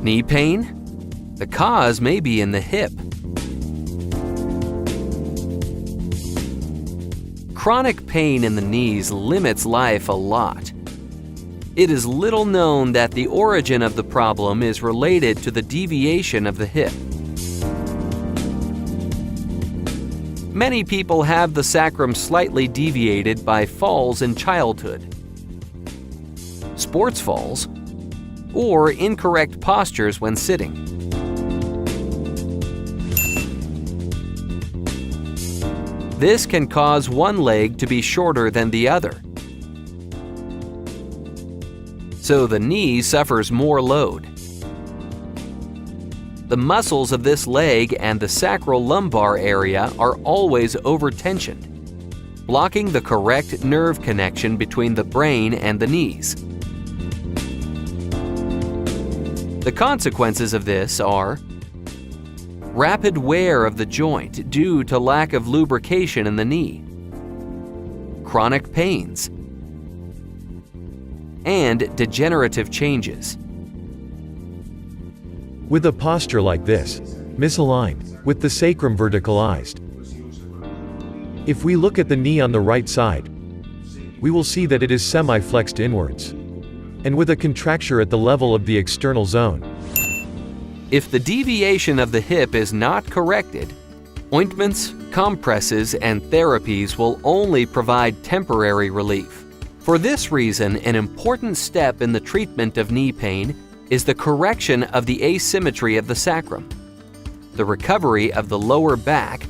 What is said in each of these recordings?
Knee pain? The cause may be in the hip. Chronic pain in the knees limits life a lot. It is little known that the origin of the problem is related to the deviation of the hip. Many people have the sacrum slightly deviated by falls in childhood, sports falls, or incorrect postures when sitting. This can cause one leg to be shorter than the other, so the knee suffers more load. The muscles of this leg and the sacral-lumbar area are always overtensioned, blocking the correct nerve connection between the brain and the knees. The consequences of this are rapid wear of the joint due to lack of lubrication in the knee, chronic pains, and degenerative changes. With a posture like this, misaligned, with the sacrum verticalized, if we look at the knee on the right side, we will see that it is semi-flexed inwards, and with a contracture at the level of the external zone. If the deviation of the hip is not corrected, ointments, compresses, and therapies will only provide temporary relief. For this reason, an important step in the treatment of knee pain is the correction of the asymmetry of the sacrum, the recovery of the lower back,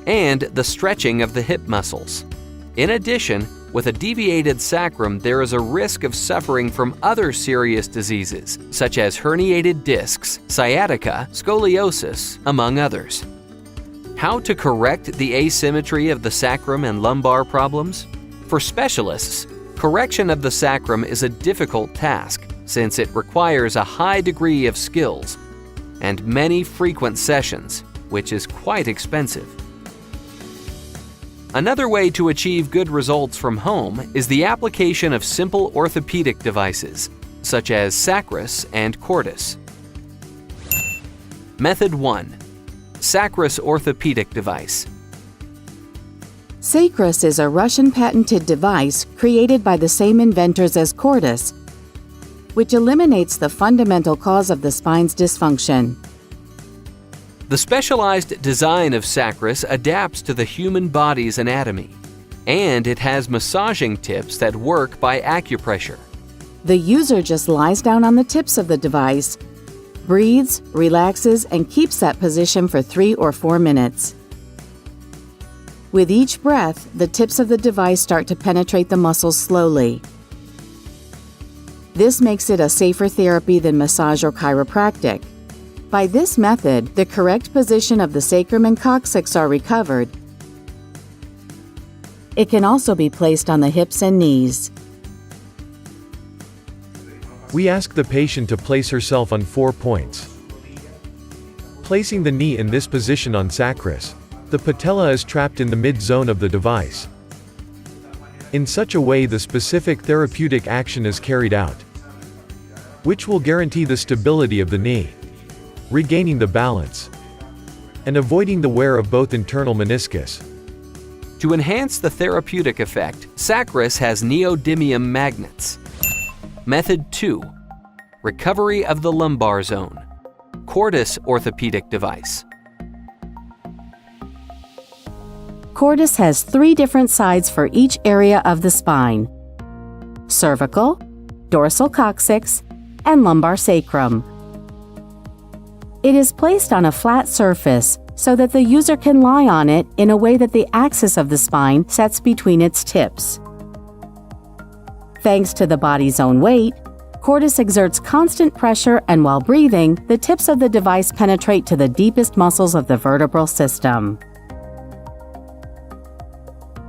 and the stretching of the hip muscles. In addition, with a deviated sacrum, there is a risk of suffering from other serious diseases, such as herniated discs, sciatica, scoliosis, among others. How to correct the asymmetry of the sacrum and lumbar problems? For specialists, correction of the sacrum is a difficult task, since it requires a high degree of skills and many frequent sessions, which is quite expensive. Another way to achieve good results from home is the application of simple orthopedic devices, such as SACRUS and Cordus. Method 1. SACRUS orthopedic device. SACRUS is a Russian patented device created by the same inventors as Cordus, which eliminates the fundamental cause of the spine's dysfunction. The specialized design of SACRUS adapts to the human body's anatomy, and it has massaging tips that work by acupressure. The user just lies down on the tips of the device, breathes, relaxes, and keeps that position for 3 or 4 minutes. With each breath, the tips of the device start to penetrate the muscles slowly. This makes it a safer therapy than massage or chiropractic. By this method, the correct position of the sacrum and coccyx are recovered. It can also be placed on the hips and knees. We ask the patient to place herself on 4 points. Placing the knee in this position on SACRUS, the patella is trapped in the mid-zone of the device. In such a way the specific therapeutic action is carried out, which will guarantee the stability of the knee, regaining the balance, and avoiding the wear of both internal meniscus. To enhance the therapeutic effect, SACRUS has neodymium magnets. Method 2. Recovery of the lumbar zone. Cordus orthopedic device. Cordus has 3 different sides for each area of the spine: cervical, dorsal coccyx, and lumbar sacrum. It is placed on a flat surface so that the user can lie on it in a way that the axis of the spine sets between its tips. Thanks to the body's own weight, Cordus exerts constant pressure, and while breathing, the tips of the device penetrate to the deepest muscles of the vertebral system.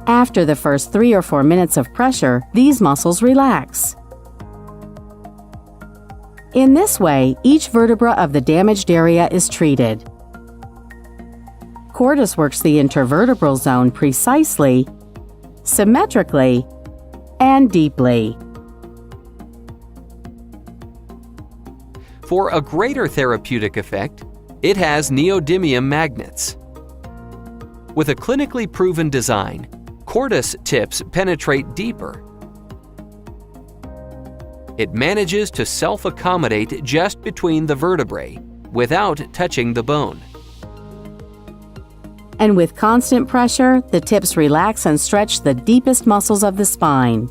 After the first 3 or 4 minutes of pressure, these muscles relax. In this way, each vertebra of the damaged area is treated. Cordus works the intervertebral zone precisely, symmetrically, and deeply. For a greater therapeutic effect, it has neodymium magnets. With a clinically proven design, Cordus tips penetrate deeper. It manages to self-accommodate just between the vertebrae without touching the bone. And with constant pressure, the tips relax and stretch the deepest muscles of the spine.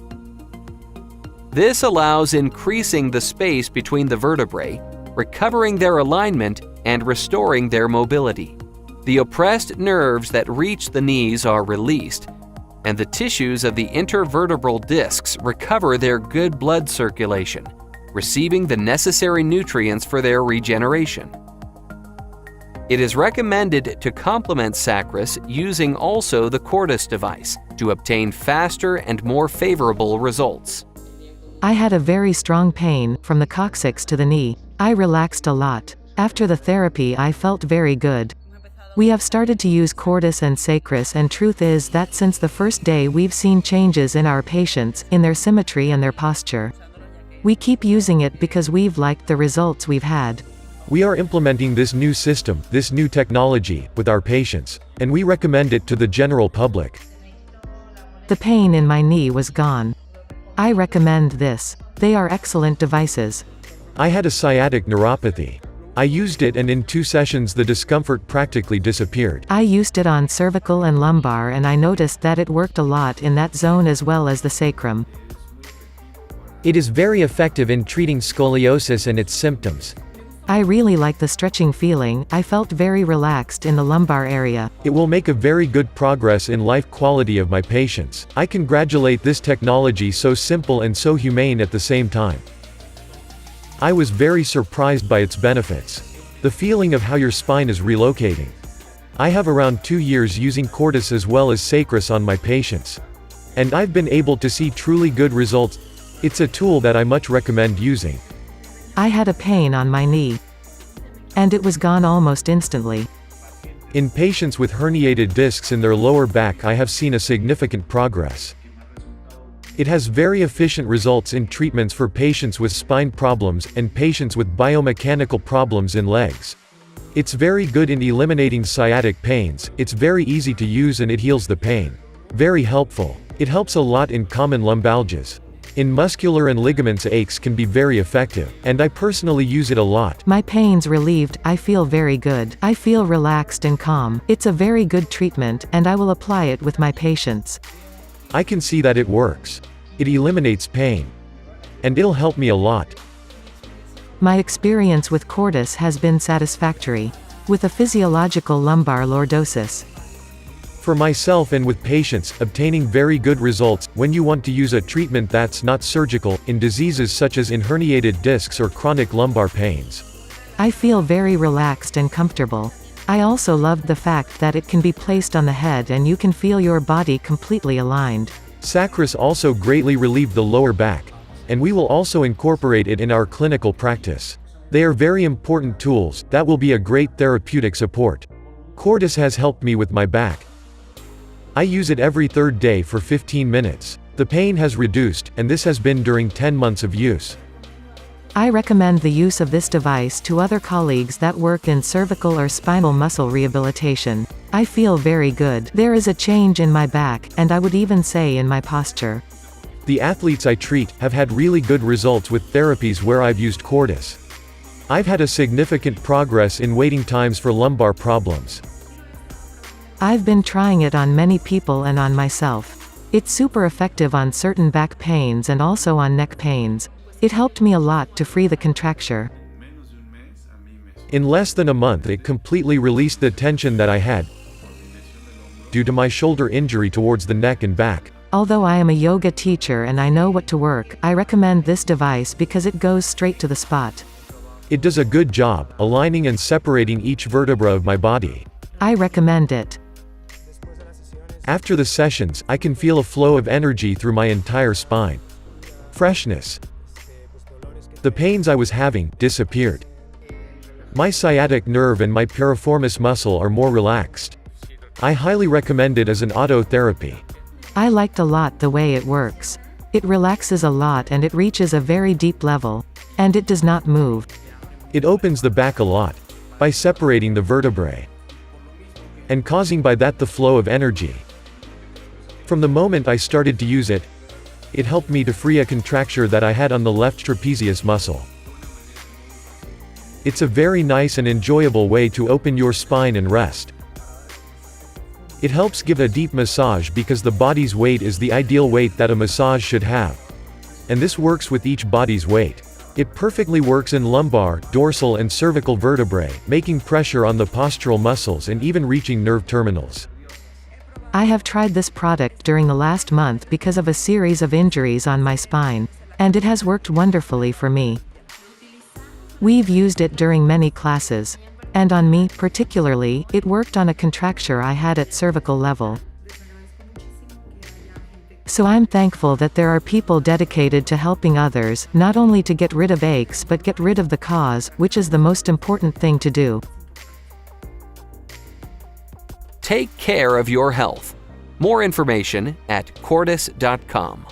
This allows increasing the space between the vertebrae, recovering their alignment, and restoring their mobility. The oppressed nerves that reach the knees are released, and the tissues of the intervertebral discs recover their good blood circulation, receiving the necessary nutrients for their regeneration. It is recommended to complement SACRUS using also the Cordus device to obtain faster and more favorable results. I had a very strong pain from the coccyx to the knee. I relaxed a lot. After the therapy, I felt very good. We have started to use Cordus and SACRUS, and truth is that since the first day we've seen changes in our patients, in their symmetry and their posture. We keep using it because we've liked the results we've had. We are implementing this new system, this new technology, with our patients, and we recommend it to the general public. The pain in my knee was gone. I recommend this. They are excellent devices. I had a sciatic neuropathy. I used it, and in 2 sessions the discomfort practically disappeared. I used it on cervical and lumbar, and I noticed that it worked a lot in that zone as well as the sacrum. It is very effective in treating scoliosis and its symptoms. I really like the stretching feeling. I felt very relaxed in the lumbar area. It will make a very good progress in life quality of my patients. I congratulate this technology, so simple and so humane at the same time. I was very surprised by its benefits. The feeling of how your spine is relocating. I have around 2 years using Cordus as well as SACRUS on my patients. And I've been able to see truly good results. It's a tool that I much recommend using. I had a pain on my knee. And it was gone almost instantly. In patients with herniated discs in their lower back, I have seen a significant progress. It has very efficient results in treatments for patients with spine problems, and patients with biomechanical problems in legs. It's very good in eliminating sciatic pains, it's very easy to use, and it heals the pain. Very helpful. It helps a lot in common lumbalgias. In muscular and ligaments, aches can be very effective, and I personally use it a lot. My pain's relieved, I feel very good. I feel relaxed and calm. It's a very good treatment, and I will apply it with my patients. I can see that it works. It eliminates pain. And it'll help me a lot. My experience with Cordus has been satisfactory. With a physiological lumbar lordosis. For myself and with patients, obtaining very good results when you want to use a treatment that's not surgical, in diseases such as in herniated discs or chronic lumbar pains. I feel very relaxed and comfortable. I also loved the fact that it can be placed on the head and you can feel your body completely aligned. SACRUS also greatly relieved the lower back, and we will also incorporate it in our clinical practice. They are very important tools that will be a great therapeutic support. Cordus has helped me with my back. I use it every 3rd day for 15 minutes. The pain has reduced, and this has been during 10 months of use. I recommend the use of this device to other colleagues that work in cervical or spinal muscle rehabilitation. I feel very good. There is a change in my back, and I would even say in my posture. The athletes I treat have had really good results with therapies where I've used Cordus. I've had a significant progress in waiting times for lumbar problems. I've been trying it on many people and on myself. It's super effective on certain back pains and also on neck pains. It helped me a lot to free the contracture. In less than a month, it completely released the tension that I had due to my shoulder injury towards the neck and back. Although I am a yoga teacher and I know what to work, I recommend this device because it goes straight to the spot. It does a good job aligning and separating each vertebra of my body. I recommend it. After the sessions, I can feel a flow of energy through my entire spine. Freshness. The pains I was having disappeared. My sciatic nerve and my piriformis muscle are more relaxed. I highly recommend it as an auto therapy. I liked a lot the way it works. It relaxes a lot and it reaches a very deep level. And it does not move. It opens the back a lot, by separating the vertebrae, and causing by that the flow of energy. From the moment I started to use it, it helped me to free a contracture that I had on the left trapezius muscle. It's a very nice and enjoyable way to open your spine and rest. It helps give a deep massage because the body's weight is the ideal weight that a massage should have. And this works with each body's weight. It perfectly works in lumbar, dorsal and cervical vertebrae, making pressure on the postural muscles and even reaching nerve terminals. I have tried this product during the last month because of a series of injuries on my spine, and it has worked wonderfully for me. We've used it during many classes, and on me, particularly, it worked on a contracture I had at cervical level. So I'm thankful that there are people dedicated to helping others, not only to get rid of aches but get rid of the cause, which is the most important thing to do. Take care of your health. More information at Cordus.com.